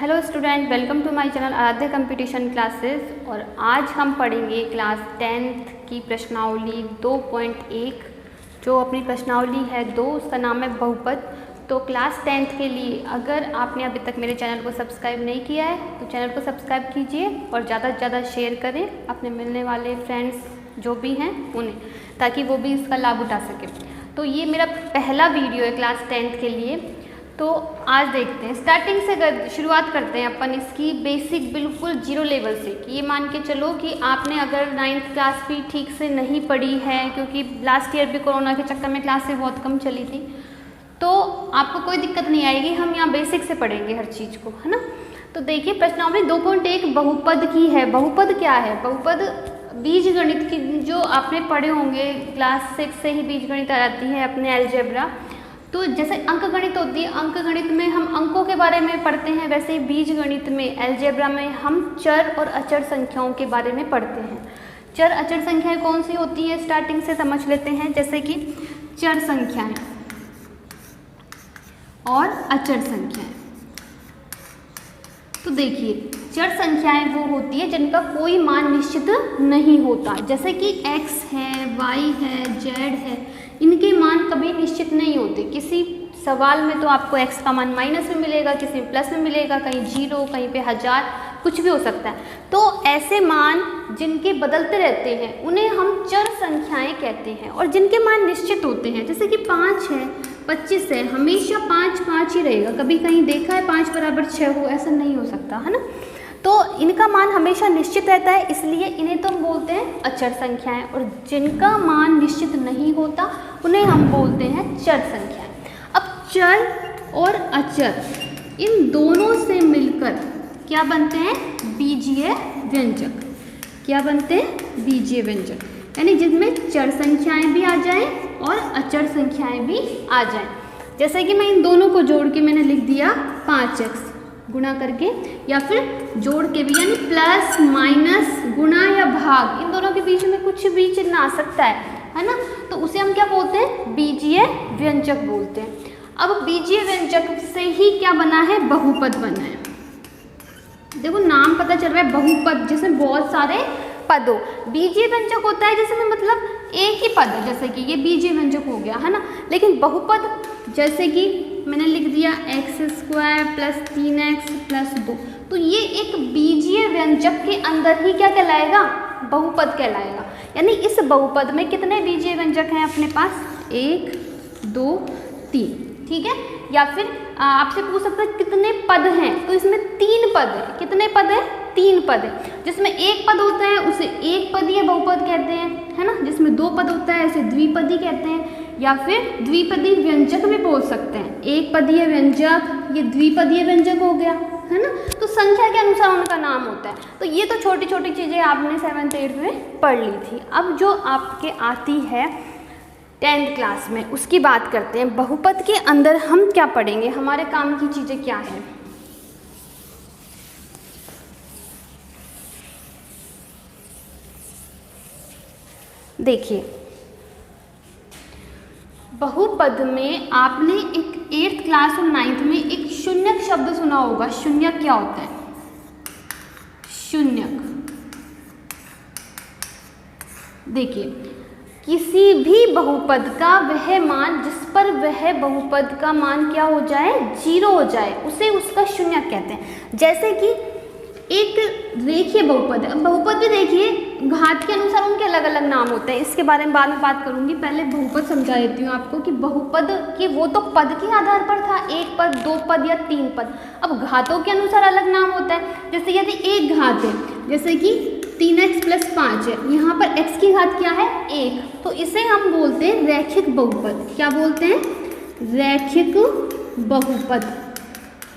Hello student, welcome to my channel Aaradhya competition classes. और आज हम पढ़ेंगे क्लास 10th की प्रश्नावली 2.1। जो अपनी प्रश्नावली है 2, उसका नाम है बहुपद। तो क्लास 10th के लिए अगर आपने अभी तक मेरे चैनल को सब्सक्राइब नहीं किया है तो चैनल को सब्सक्राइब कीजिए और ज़्यादा से ज़्यादा शेयर करें अपने मिलने वाले फ्रेंड्स जो भी हैं उन्हें, ताकि वो भी इसका लाभ उठा सकें। तो ये मेरा पहला वीडियो है क्लास 10th के लिए। तो आज देखते हैं, स्टार्टिंग से शुरुआत करते हैं अपन इसकी बेसिक बिल्कुल जीरो लेवल से। कि ये मान के चलो कि आपने अगर 9th क्लास भी ठीक से नहीं पढ़ी है, क्योंकि लास्ट ईयर भी कोरोना के चक्कर में क्लासें बहुत कम चली थी, तो आपको कोई दिक्कत नहीं आएगी। हम यहाँ बेसिक से पढ़ेंगे हर चीज़ को, है ना। तो देखिए प्रश्नावली 2.1 बहुपद की है। बहुपद क्या है? बहुपद बीज गणित की, जो आपने पढ़े होंगे क्लास 6 से ही बीज गणित आ जाती है अपने अलजेब्रा। तो जैसे अंक गणित होती है, अंक गणित में हम अंकों के बारे में पढ़ते हैं, वैसे बीज गणित में अलजेब्रा में हम चर और अचर संख्याओं के बारे में पढ़ते हैं। चर अचर संख्याएं कौन सी होती है स्टार्टिंग से समझ लेते हैं। जैसे कि चर संख्याएं और अचर संख्याएं। तो देखिए चर संख्याएं वो होती है जिनका कोई मान निश्चित नहीं होता, जैसे कि x है, y है, z है। इनके मान कभी निश्चित नहीं होते। किसी सवाल में तो आपको x का मान माइनस में मिलेगा, किसी में प्लस में मिलेगा, कहीं 0, कहीं पे 1000, कुछ भी हो सकता है। तो ऐसे मान जिनके बदलते रहते हैं उन्हें हम चर संख्याएं कहते हैं। और जिनके मान निश्चित होते हैं, जैसे कि 5 है, 25 है, हमेशा 5 5 ही रहेगा। कभी कहीं देखा है 5 बराबर 6 हो, ऐसा नहीं हो सकता, है ना। तो इनका मान हमेशा निश्चित रहता है, इसलिए इन्हें तो हम बोलते हैं अचर संख्याएं। और जिनका मान निश्चित नहीं होता उन्हें हम बोलते हैं चर संख्याएं। अब चर और अचर इन दोनों से मिलकर क्या बनते हैं? बीजीय व्यंजक। क्या बनते हैं? बीजीय व्यंजक, यानी जिसमें चर संख्याएं भी आ जाएं और अचर संख्याएं भी आ जाएं। जैसे कि मैं इन दोनों को जोड़ के मैंने लिख दिया 5x गुणा करके, या फिर जोड़ के भी, यानी प्लस माइनस गुणा या भाग, इन दोनों के बीच में कुछ भी चिन्ह आ सकता है ना। तो उसे हम क्या बोलते हैं? बीजीय व्यंजक बोलते हैं। अब बीजीय व्यंजक से ही क्या बना है? बहुपद बना है। देखो नाम पता चल रहा है बहुपद, जिसमें बहुत सारे पद हो। बीजीय व्यंजक होता है जिसमें मतलब एक ही पद है, जैसे कि ये बीजीय व्यंजक हो गया, है ना। लेकिन बहुपद जैसे कि मैंने लिख दिया x² + 3x + 2, तो ये एक बीजीय व्यंजक के अंदर ही क्या कहलाएगा? बहुपद कहलाएगा। यानी इस बहुपद में कितने बीजीय व्यंजक हैं अपने पास? 1 2 3, ठीक है। या फिर आपसे पूछ सकते हैं कितने पद हैं, तो इसमें 3 पद है। कितने पद है? 3 पद है। जिसमें एक पद होता है उसे एक पदीय बहुपद कहते हैं, है ना। जिसमें 2 पद होता है उसे द्विपदी कहते हैं, या फिर द्विपदी व्यंजक भी बोल सकते हैं। एक पदीय व्यंजक, ये द्विपदीय व्यंजक हो गया, है ना। तो संख्या के अनुसार उनका नाम होता है। तो ये तो छोटी छोटी चीज़ें आपने 7th 8th में पढ़ ली थी। अब जो आपके आती है 10th क्लास में, उसकी बात करते हैं। बहुपद के अंदर हम क्या पढ़ेंगे, हमारे काम की चीज़ें क्या हैं। देखिए बहुपद में आपने एक 8th क्लास और 9th में एक शून्यक शब्द सुना होगा। शून्यक क्या होता है? शून्यक, देखिए किसी भी बहुपद का वह मान जिस पर वह बहुपद का मान क्या हो जाए? 0 हो जाए, उसे उसका शून्यक कहते हैं। जैसे कि एक रेखीय बहुपद है। अब बहुपद भी देखिए घात के अनुसार उनके अलग अलग नाम होते हैं, इसके बारे में बाद में बात करूंगी। पहले बहुपद समझा देती हूँ आपको कि बहुपद की वो तो पद के आधार पर था, 1 पद, 2 पद या 3 पद। अब घातों के अनुसार अलग नाम होता है। जैसे यदि एक घात है, जैसे कि 3x + 5 है, यहाँ पर x की घात क्या है? 1, तो इसे हम बोलते हैं रैखिक बहुपद। क्या बोलते हैं? रैखिक बहुपद,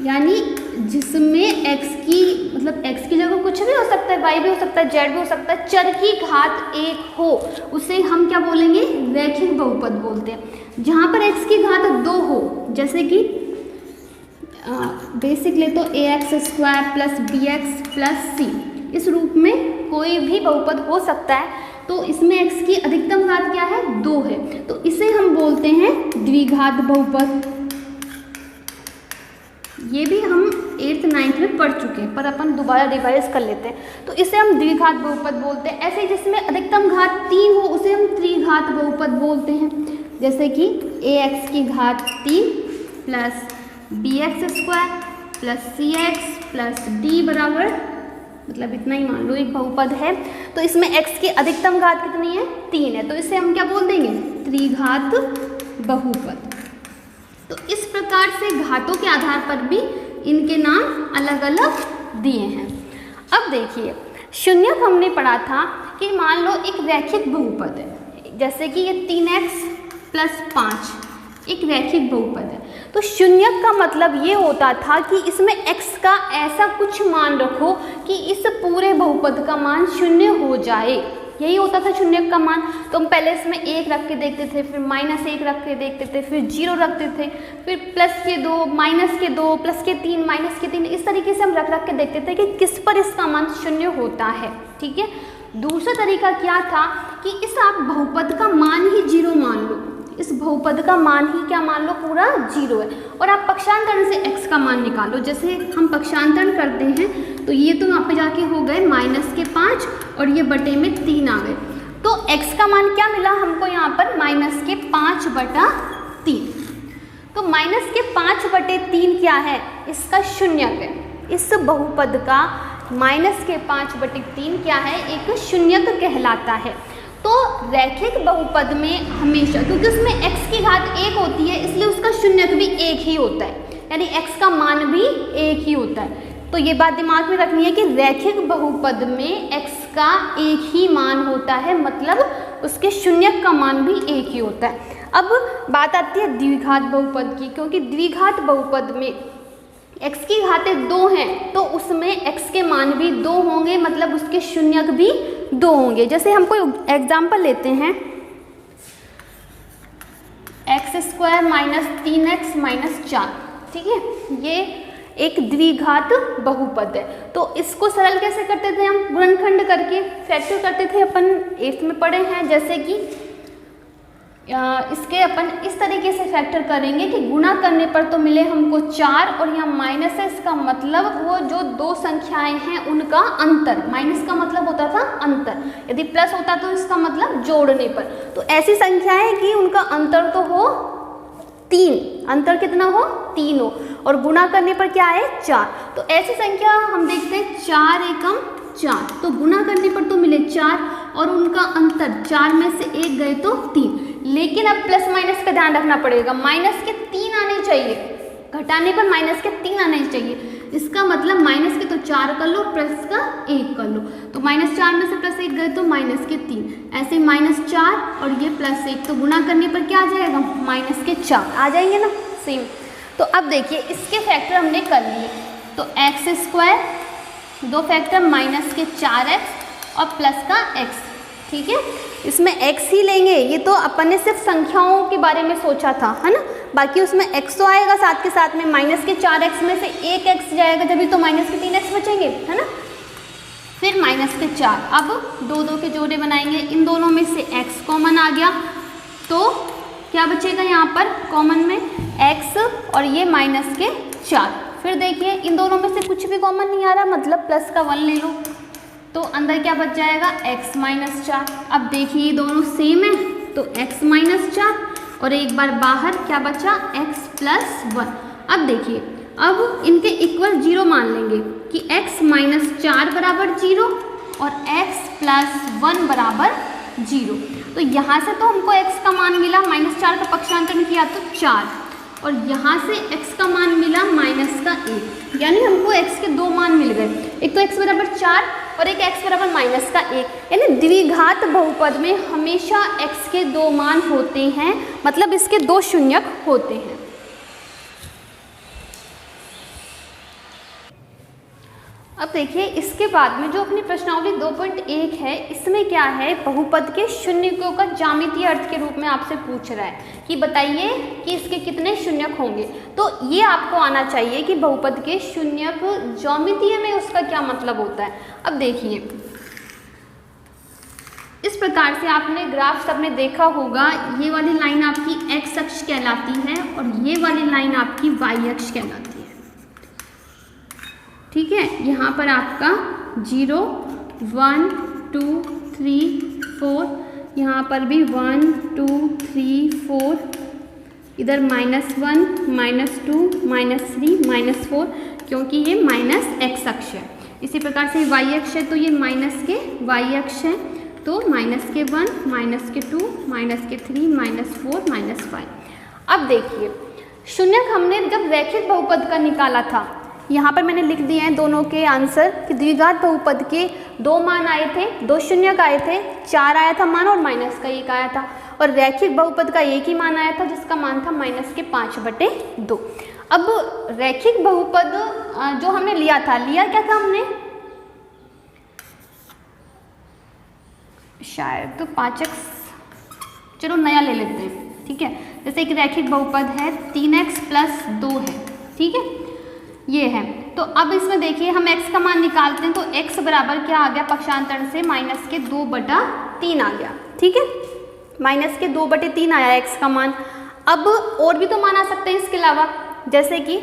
यानी जिसमें x की मतलब x की जगह कुछ भी हो सकता है, y भी हो सकता है, z भी हो सकता है, चर की घात 1 हो, उसे हम क्या बोलेंगे? रैखिक बहुपद बोलते हैं। जहाँ पर x की घात 2 हो, जैसे कि बेसिक ले तो ax² + bx + c, इस रूप में कोई भी बहुपद हो सकता है। तो इसमें x की अधिकतम घात क्या है? 2 है, तो इसे हम बोलते हैं द्विघात बहुपद। ये भी हम 8th 9th में पढ़ चुके हैं, पर अपन दोबारा रिवाइज कर लेते हैं। तो इसे हम द्विघात बहुपद बोलते हैं। ऐसे जिसमें अधिकतम घात 3 हो उसे हम त्रिघात बहुपद बोलते हैं। जैसे कि ax की घात 3 plus bx square plus cx plus d बराबर, मतलब इतना ही मान लो एक बहुपद है। तो इसमें x की अधिकतम घात कितनी है? 3 है, तो इसे हम क्या बोल देंगे? त्रिघात बहुपद। तो इस प्रकार से घातों के आधार पर भी इनके नाम अलग अलग दिए हैं। अब देखिए, शून्यक हमने पढ़ा था कि मान लो एक रैखिक बहुपद है, जैसे कि ये 3x प्लस 5 एक रैखिक बहुपद है। तो शून्यक का मतलब ये होता था कि इसमें x का ऐसा कुछ मान रखो कि इस पूरे बहुपद का मान शून्य हो जाए, यही होता था शून्यक का मान। तो हम पहले इसमें 1 रख के देखते थे, फिर -1 रख के देखते थे, फिर 0 रखते थे, फिर +2 -2 +3 -3, इस तरीके से हम रख के देखते थे कि किस पर इसका मान शून्य होता है। ठीक है। दूसरा तरीका क्या था कि इस आप बहुपद का मान ही 0 मान लो, इस बहुपद का मान ही क्या मान लो? पूरा 0 है, और आप पक्षांतरण से x का मान निकालो। जैसे हम पक्षांतरण करते हैं तो ये तो यहाँ पे जाके हो गए -5 और ये बटे में 3 आ गए। तो x का मान क्या मिला हमको यहाँ पर? -5/3। तो -5/3 क्या है? इसका शून्यक है। इस बहुपद का -5/3 क्या है? एक शून्यक कहलाता है। तो रैखिक बहुपद में हमेशा, क्योंकि उसमें x की घात 1 होती है, इसलिए उसका शून्यक भी 1 ही होता है, यानी x का मान भी 1 ही होता है। तो ये बात दिमाग में रखनी है कि रैखिक बहुपद में x का 1 ही मान होता है, मतलब उसके शून्यक का मान भी 1 ही होता है। अब बात आती है द्विघात बहुपद की, क्योंकि द्विघात बहुपद में x की घातें 2 हैं, तो उसमें x के मान भी 2 होंगे, मतलब उसके शून्यक भी 2 होंगे। जैसे हम कोई एग्जाम्पल लेते हैं, x² - 3x - 4, ठीक है, ये एक द्विघात बहुपद है। तो इसको सरल कैसे करते थे हम? गुणनखंड करके फैक्टर करते थे, अपन 8th में पढ़े हैं। जैसे कि इसके अपन इस तरीके से फैक्टर करेंगे कि गुणा करने पर तो मिले हमको 4 और यहाँ माइनस है, इसका मतलब वो जो 2 संख्याएं हैं उनका अंतर। माइनस का मतलब होता था अंतर, यदि प्लस होता तो इसका मतलब जोड़ने पर। तो ऐसी संख्याएं कि उनका अंतर तो हो 3, अंतर कितना हो? 3 हो, और गुणा करने पर क्या है? 4। तो ऐसी संख्या हम देखते हैं 4 एकम 4, तो गुणा करने पर तो मिले 4 और उनका अंतर 4 में से 1 गए तो 3। लेकिन अब प्लस माइनस का ध्यान रखना पड़ेगा, माइनस के 3 आने चाहिए, घटाने पर माइनस के 3 आने चाहिए। इसका मतलब माइनस के तो 4 कर लो, प्लस का 1 कर लो, तो -4 में से +1 गए तो -3, ऐसे -4 और ये +1, तो गुणा करने पर क्या आ जाएगा? -4 आ जाएंगे ना, सेम। तो अब देखिए इसके फैक्टर हमने कर लिए, तो x², 2 फैक्टर -4x और प्लस का x, ठीक है। इसमें x ही लेंगे, ये तो अपन ने सिर्फ संख्याओं के बारे में सोचा था, है ना, बाकी उसमें x तो आएगा साथ के साथ में, -4x में से 1x जाएगा, जब भी तो -3x बचेंगे, है ना। फिर -4, अब 2 के जोड़े बनाएंगे, इन दोनों में से x कॉमन आ गया, तो क्या बचेगा यहाँ पर कॉमन में? x और ये -4। फिर देखिए इन दोनों में से कुछ भी कॉमन नहीं आ रहा, मतलब प्लस का 1 ले लो, तो अंदर क्या बच जाएगा? x -4। अब देखिए दोनों सेम है, तो x -4 और एक बार बाहर क्या बचा? x + 1। अब देखिए, अब इनके इक्वल 0 मान लेंगे कि x -4 बराबर 0 और x + 1 बराबर 0। तो यहाँ से तो हमको x का मान मिला, -4 का पक्षांतरण किया तो 4, और यहाँ से x का मान मिला -1, यानी हमको x के 2 मान मिल गए, एक तो x बराबर 4 और एक x बराबर -1, यानी द्विघात बहुपद में हमेशा x के 2 मान होते हैं, मतलब इसके 2 शून्यक होते हैं। अब देखिए इसके बाद में जो अपनी प्रश्नावली 2.1 है, इसमें क्या है? बहुपद के शून्यकों का ज्यामितीय अर्थ के रूप में आपसे पूछ रहा है कि बताइए कि इसके कितने शून्यक होंगे। तो ये आपको आना चाहिए कि बहुपद के शून्यक ज्यामितीय में उसका क्या मतलब होता है। अब देखिए इस प्रकार से आपने ग्राफ सबने देखा होगा, ये वाली लाइन आपकी x अक्ष कहलाती है और ये वाली लाइन आपकी y अक्ष कहलाती है। ठीक है। यहाँ पर आपका 0 1 2 3 4, यहाँ पर भी 1 2 3 4, इधर -1 -2 -3 -4, क्योंकि ये -x अक्ष है। इसी प्रकार से y अक्ष है तो ये माइनस के y अक्ष है, तो -1 -2 -3 -4 -5। अब देखिए शून्यक हमने जब रैखिक बहुपद का निकाला था, यहाँ पर मैंने लिख दिए हैं दोनों के आंसर कि द्विघात बहुपद के 2 मान आए थे, 2 शून्यक आए थे, 4 आया था मान और माइनस का 1 आया था, और रैखिक बहुपद का एक ही मान आया था जिसका मान था -5/2। अब रैखिक बहुपद जो हमने लिया क्या था हमने, शायद तो 5x, चलो नया ले लेते हैं, ठीक है। जैसे एक रैखिक बहुपद है 3x + 2 है, ठीक है, ये है। तो अब इसमें देखिए हम x का मान निकालते हैं, तो x बराबर क्या आ गया, पक्षांतर से -2/3 आ गया, ठीक है, -2/3 आया x का मान। अब और भी तो मान आ सकते हैं इसके अलावा, जैसे कि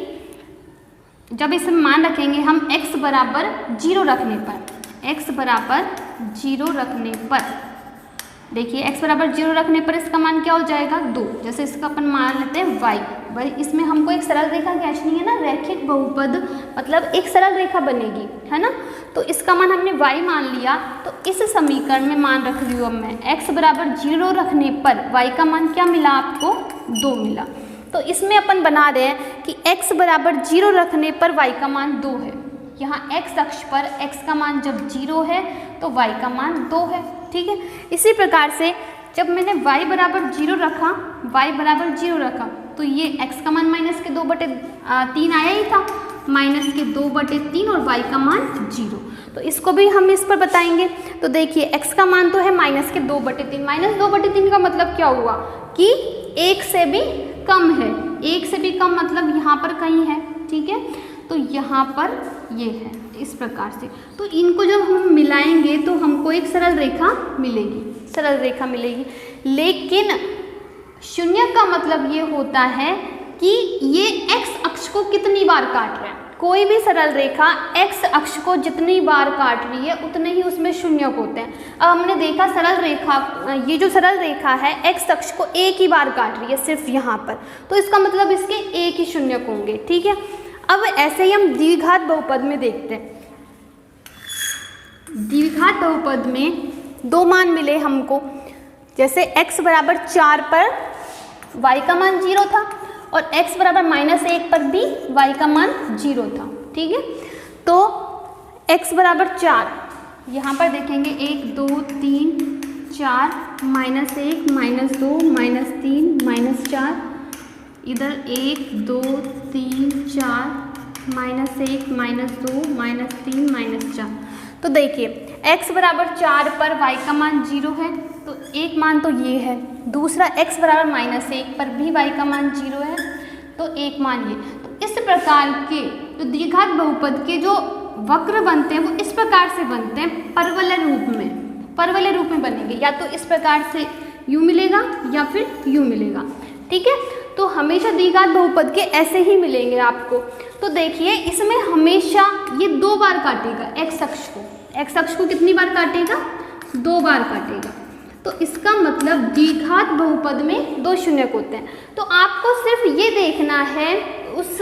जब इसमें मान रखेंगे हम x बराबर 0 रखने पर, देखिए x बराबर 0 रखने पर इसका मान क्या हो जाएगा 2। जैसे इसका अपन मान लेते हैं y, इसमें हमको एक सरल रेखा खींचनी है ना, रैखिक बहुपद मतलब एक सरल रेखा बनेगी, है ना। तो इसका मान हमने y मान लिया, तो इस समीकरण में मान रख रही हूँ अब मैं, x बराबर 0 रखने पर y का मान क्या मिला आपको 2 मिला। तो इसमें अपन बना रहे हैं कि x बराबर 0 रखने पर y का मान 2 है। यहाँ x अक्ष पर x का मान जब 0 है तो y का मान 2 है, ठीक है। इसी प्रकार से जब मैंने y बराबर 0 रखा, तो ये x का मान -2/3 आया ही था, -2/3 और y का मान 0। तो इसको भी हम इस पर बताएंगे। तो देखिए x का मान तो है -2/3, -2/3 का मतलब क्या हुआ कि 1 से भी कम है, 1 से भी कम मतलब यहाँ पर कहीं है, ठीक है। तो यहाँ पर ये है इस प्रकार से। तो इनको जब हम मिलाएंगे तो हमको एक सरल रेखा मिलेगी, लेकिन शून्य का मतलब ये होता है कि ये x अक्ष को कितनी बार काट रहा है। कोई भी सरल रेखा x अक्ष को जितनी बार काट रही है उतने ही उसमें शून्यक होते हैं। अब हमने देखा सरल रेखा, ये जो सरल रेखा है x अक्ष को एक ही बार काट रही है सिर्फ यहाँ पर, तो इसका मतलब इसके एक ही शून्यक होंगे, ठीक है। अब ऐसे ही हम द्विघात बहुपद में देखते हैं। द्विघात बहुपद में 2 मान मिले हमको, जैसे x बराबर 4 पर y का मान 0 था और x बराबर -1 पर भी y का मान 0 था, ठीक है। तो x बराबर 4, यहाँ पर देखेंगे 1 2 3 4, -1 -2 -3 -4, इधर 1 2 3 4, -1 -2 -3 -4। तो देखिए x बराबर 4 पर y का मान 0 है, तो एक मान तो ये है, दूसरा x बराबर -1 पर भी y का मान 0 है, तो एक मान ये। तो इस प्रकार के जो द्विघात बहुपद के जो वक्र बनते हैं वो इस प्रकार से बनते हैं, परवलय रूप में बनेंगे, या तो इस प्रकार से यूँ मिलेगा या फिर यूँ मिलेगा, ठीक है। तो हमेशा द्विघात बहुपद के ऐसे ही मिलेंगे आपको। तो देखिए इसमें हमेशा ये 2 बार काटेगा x अक्ष को कितनी बार काटेगा 2 बार काटेगा। तो इसका मतलब द्विघात बहुपद में 2 शून्यक होते हैं। तो आपको सिर्फ ये देखना है उस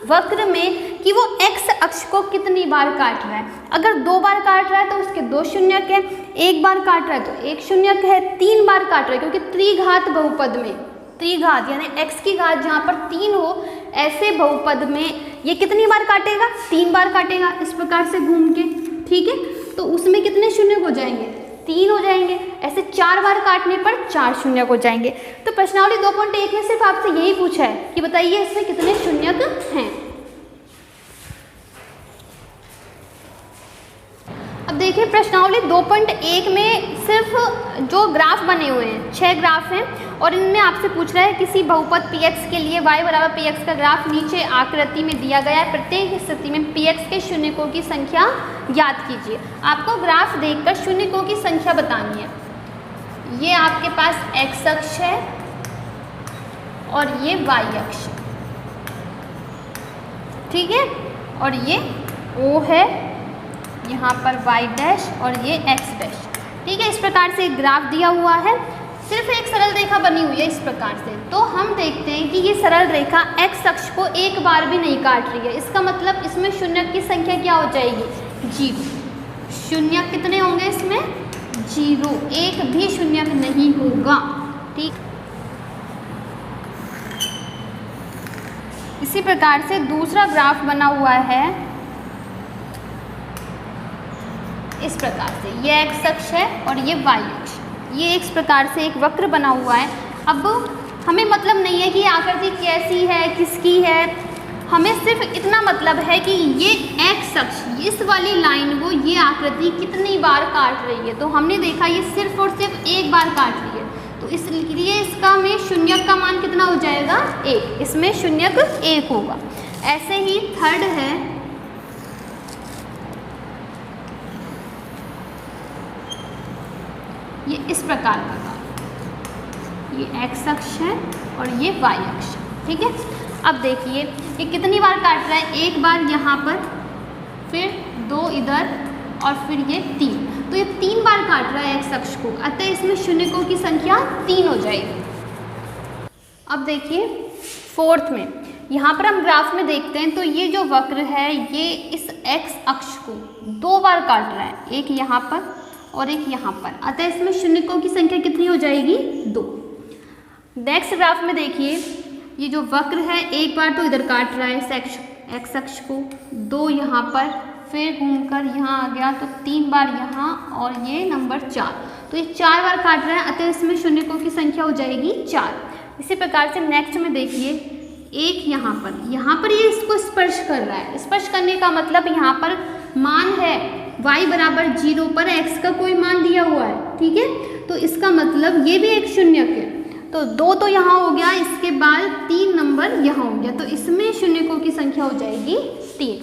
वक्र में कि वो x अक्ष को कितनी बार काट रहा है। अगर 2 बार काट रहा है तो उसके 2 शून्यक है, 1 बार काट रहा है तो 1 शून्यक है, 3 बार काट रहा है क्योंकि त्रिघात बहुपद में, त्रिघात यानी x की घात जहाँ पर 3 हो, ऐसे बहुपद में ये कितनी बार काटेगा 3 बार काटेगा, इस प्रकार से घूम के, ठीक है। तो उसमें कितने शून्यक हो जाएंगे 3 हो जाएंगे। ऐसे 4 बार काटने पर 4 शून्यक हो जाएंगे। तो प्रश्नावली 2.1 में सिर्फ आपसे यही पूछा है कि बताइए इसमें कितने शून्यक हैं। अब देखिए प्रश्नावली 2.1 में सिर्फ जो ग्राफ बने हुए हैं 6 ग्राफ हैं और इनमें आपसे पूछ रहा है किसी बहुपद px के लिए y बराबर px का ग्राफ नीचे आकृति में दिया गया है, प्रत्येक स्थिति में px के शून्यकों की संख्या ज्ञात कीजिए। आपको ग्राफ देखकर शून्यकों की संख्या बतानी है। ये आपके पास x अक्ष है और ये y अक्ष, ठीक है, और ये O है, यहाँ पर y डैश और ये x डैश। ठीक है, इस प्रकार से ग्राफ दिया हुआ है, सिर्फ एक सरल रेखा बनी हुई है इस प्रकार से। तो हम देखते हैं कि ये सरल रेखा x अक्ष को एक बार भी नहीं काट रही है, इसका मतलब इसमें शून्य की संख्या क्या हो जाएगी? 0। शून्य कितने होंगे इसमें? 0, एक भी शून्य नहीं होगा। ठीक, इसी प्रकार से दूसरा ग्राफ बना हुआ है इस प्रकार से, ये x अक्ष है और ये y अक्ष, ये इस प्रकार से एक वक्र बना हुआ है। अब हमें मतलब नहीं है कि आकृति कैसी है, किसकी है, हमें सिर्फ इतना मतलब है कि ये x अक्ष, इस वाली लाइन को ये आकृति कितनी बार काट रही है। तो हमने देखा ये सिर्फ और सिर्फ एक बार काट रही है, तो इसलिए इसका में शून्यक का मान कितना हो जाएगा? 1। इसमें शून्यक 1 होगा। ऐसे ही थर्ड है, ये इस प्रकार का ग्राफ, ये x अक्ष है और ये y अक्ष। ठीक है, अब देखिए ये कितनी बार काट रहा है? एक बार यहाँ पर, फिर 2 इधर और फिर ये 3, तो ये 3 बार काट रहा है x अक्ष को, अतः इसमें शून्यकों की संख्या 3 हो जाएगी। अब देखिए फोर्थ में, यहाँ पर हम ग्राफ में देखते हैं तो ये जो वक्र है ये इस x अक्ष को 2 बार काट रहा है, एक यहाँ पर और एक यहाँ पर, अतः इसमें शून्यकों की संख्या कितनी हो जाएगी? 2। नेक्स्ट ग्राफ में देखिए ये जो वक्र है एक बार तो इधर काट रहा है x अक्ष को, 2 यहाँ पर, फिर घूमकर यहाँ आ गया तो 3 बार यहाँ और ये नंबर 4, तो ये 4 बार काट रहा है, अतः इसमें शून्यकों की संख्या हो जाएगी 4। इसी प्रकार से नेक्स्ट में देखिए एक यहाँ पर ये इसको स्पर्श कर रहा है, स्पर्श करने का मतलब यहाँ पर मान है y बराबर 0 पर x का कोई मान दिया हुआ है। ठीक है, तो इसका मतलब ये भी एक शून्यक है, तो 2 तो यहाँ हो गया, इसके बाद 3 नंबर यहाँ हो गया, तो इसमें शून्यकों की संख्या हो जाएगी 3।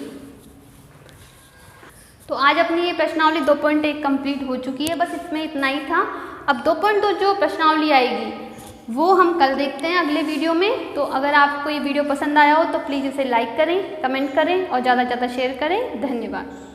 तो आज अपनी ये प्रश्नावली 2.1 कंप्लीट हो चुकी है, बस इसमें इतना ही था। अब 2.2 जो प्रश्नावली आएगी वो हम कल देखते हैं अगले वीडियो में। तो अगर आपको ये वीडियो पसंद आया हो तो प्लीज़ इसे लाइक करें, कमेंट करें और ज़्यादा से ज़्यादा शेयर करें। धन्यवाद।